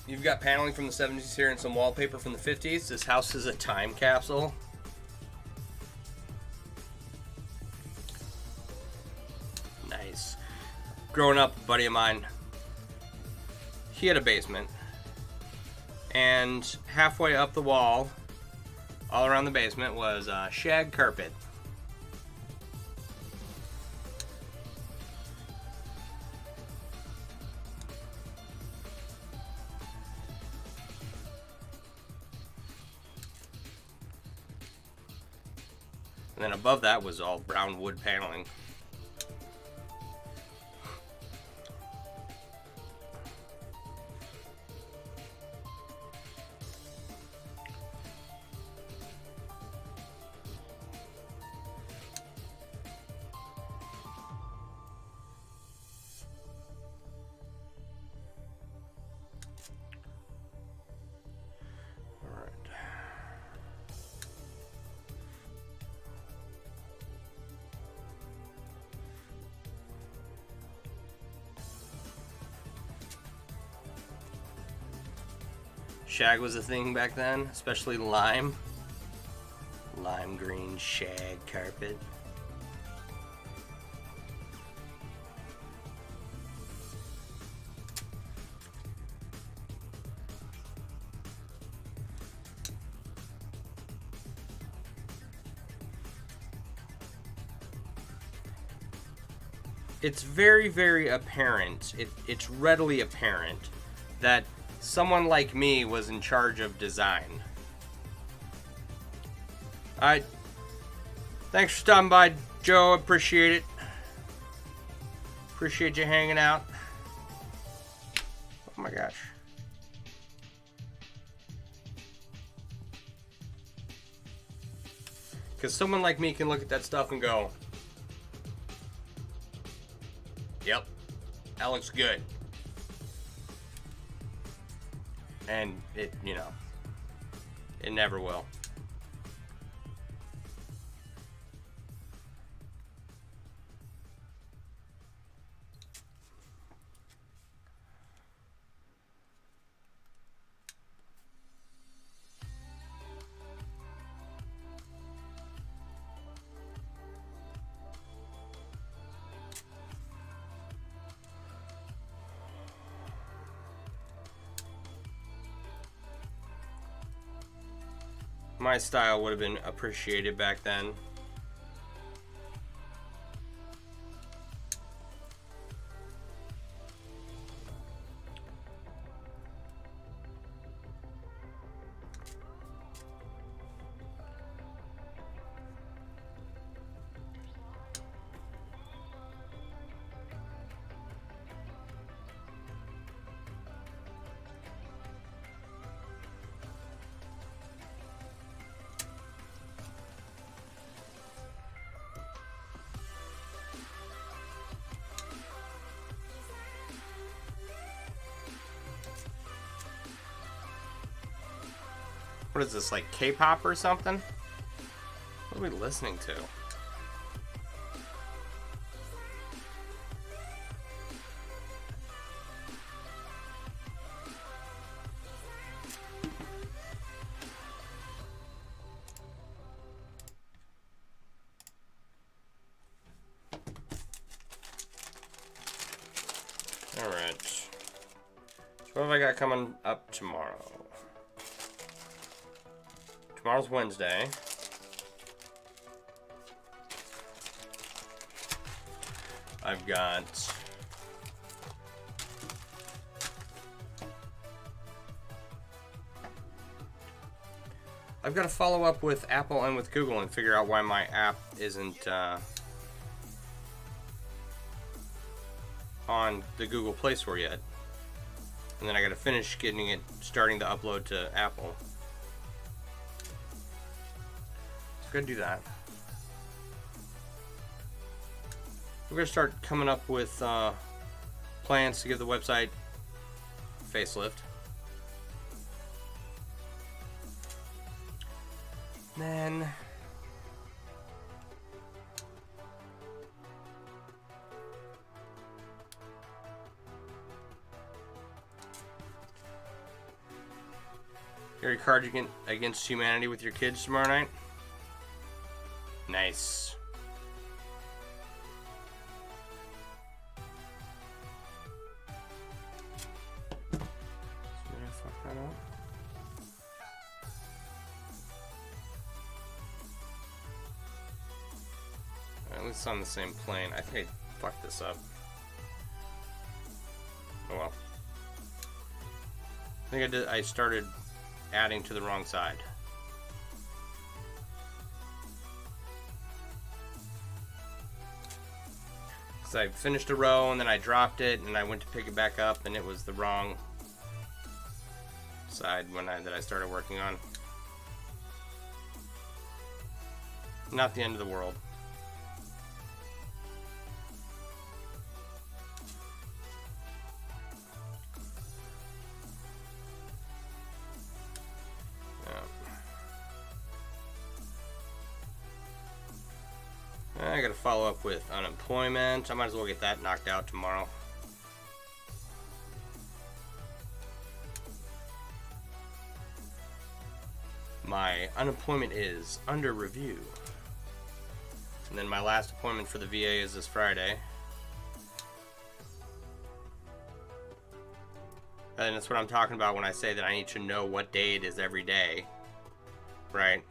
You've got paneling from the 70s here and some wallpaper from the 50s. This house is a time capsule. Nice. Growing up, a buddy of mine, he had a basement. And halfway up the wall, all around the basement, was shag carpet. And then above that was all brown wood paneling. Shag was a thing back then, especially lime. Lime green shag carpet. It's very, very apparent. It's readily apparent that someone like me was in charge of design. Alright. Thanks for stopping by, Joe. Appreciate it. Appreciate you hanging out. Oh my gosh. Because someone like me can look at that stuff and go, yep, that looks good. And it, you know, it never will. My style would have been appreciated back then. What is this, like K-pop or something? What are we listening to? Alright. So what have I got coming up tomorrow? Tomorrow's Wednesday. I've got to follow up with Apple and with Google and figure out why my app isn't on the Google Play Store yet. And then I got to finish getting it, starting to upload to Apple. Gonna do that. We're gonna start coming up with plans to give the website a facelift. Then Gary Card against humanity with your kids tomorrow night. Nice. Did I fuck that up? At least on the same plane. I think I fucked this up. Oh well. I think I started adding to the wrong side. So I finished a row and then I dropped it and I went to pick it back up and it was the wrong side that I started working on. Not the end of the world. I gotta follow up with unemployment. I might as well get that knocked out tomorrow. My unemployment is under review. And then my last appointment for the VA is this Friday. And that's what I'm talking about when I say that I need to know what day it is every day. Right?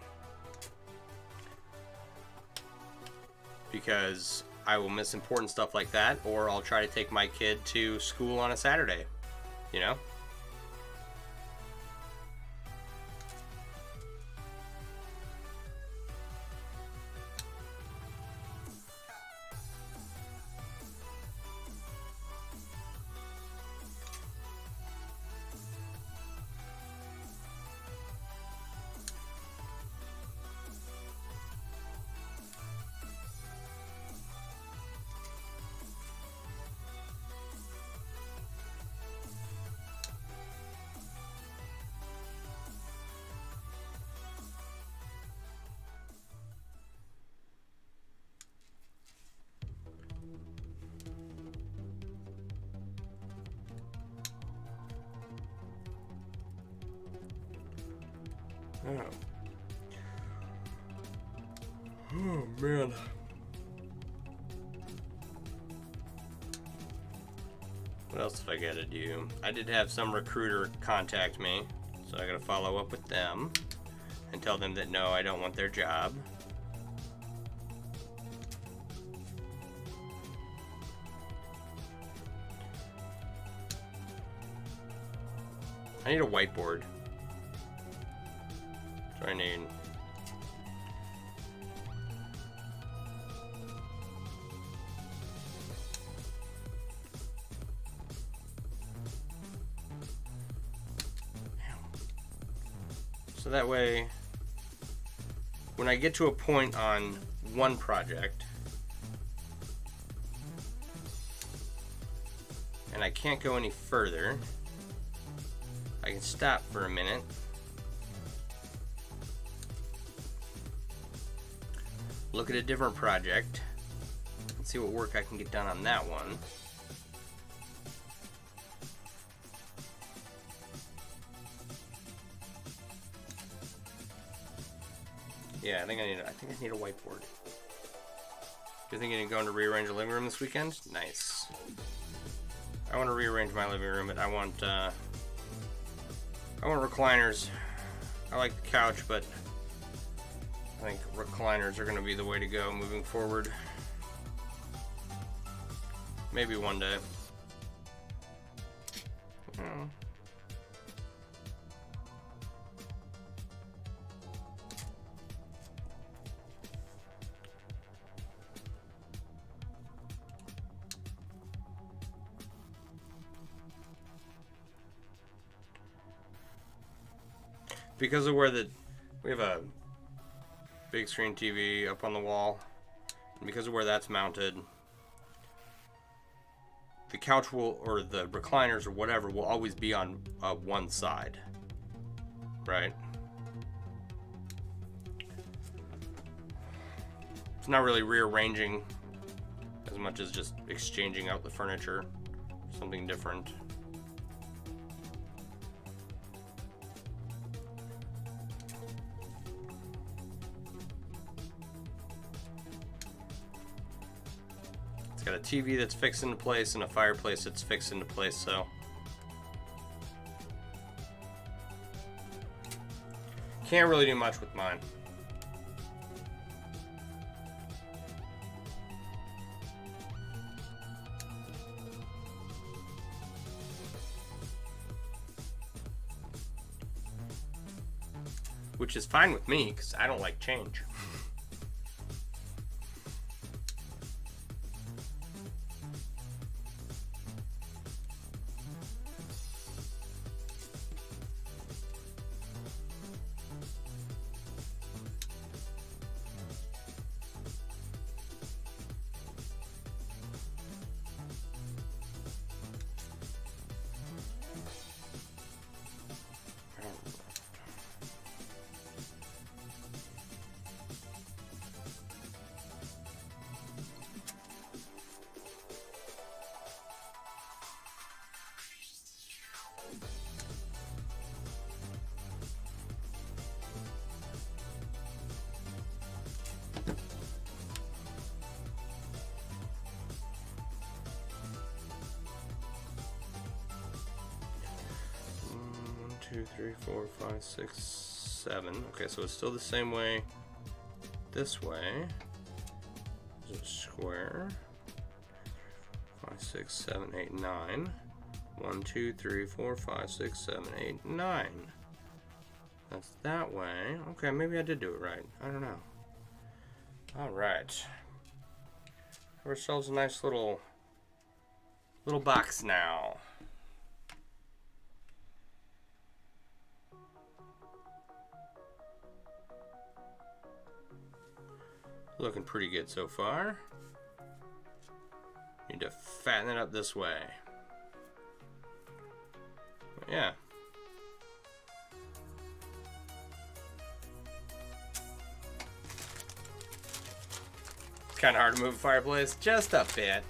Because I will miss important stuff like that, or I'll try to take my kid to school on a Saturday, you know? Oh man. What else did I gotta do? I did have some recruiter contact me, so I gotta follow up with them. and tell them that no, I don't want their job. I need a whiteboard. So I need... So that way, when I get to a point on one project, and I can't go any further, I can stop for a minute, look at a different project, and see what work I can get done on that one. Yeah, I think I need a whiteboard. You're thinking of going to rearrange the living room this weekend? Nice. I want to rearrange my living room, but I want recliners. I like the couch, but I think recliners are going to be the way to go moving forward. Maybe one day. Because of where we have a big screen TV up on the wall, and because of where that's mounted, the couch will, or the recliners or whatever, will always be on one side, right? It's not really rearranging as much as just exchanging out the furniture, something different. Got a TV that's fixed into place and a fireplace that's fixed into place, so can't really do much with mine. Which is fine with me because I don't like change. Two, three, 4, 5, 6, 7. Okay, so it's still the same way this way. There's a square. 5, 6, 7, 8, 9. 1, 2, 3, 4, 5, 6, 7, 8, 9. That's that way. Okay, maybe I did do it right. I don't know. Alright. Have ourselves a nice little box now. Looking pretty good so far. Need to fatten it up this way. But yeah. It's kind of hard to move a fireplace, just a bit.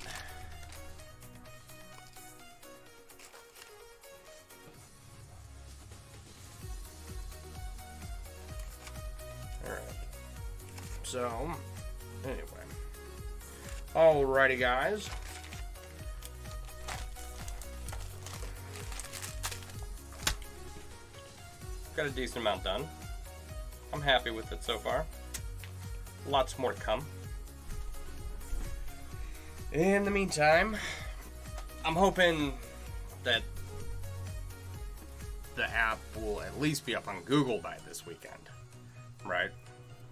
Alright. So, anyway. Alrighty, guys. Got a decent amount done. I'm happy with it so far. Lots more to come. In the meantime, I'm hoping that the app will at least be up on Google by this weekend, right?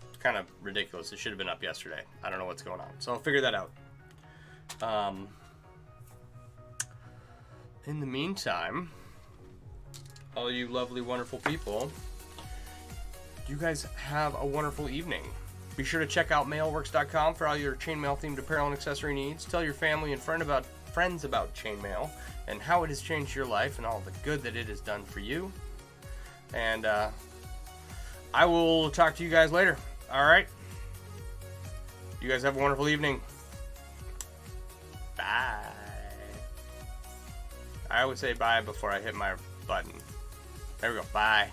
It's kind of ridiculous. It should have been up yesterday. I don't know what's going on, so I'll figure that out. In the meantime, all you lovely, wonderful people, you guys have a wonderful evening. Be sure to check out MailleWerX.com for all your chainmail themed apparel and accessory needs. Tell your family and friends about chainmail and how it has changed your life and all the good that it has done for you. And I will talk to you guys later. All right? You guys have a wonderful evening. Bye. I always say bye before I hit my button. There we go. Bye.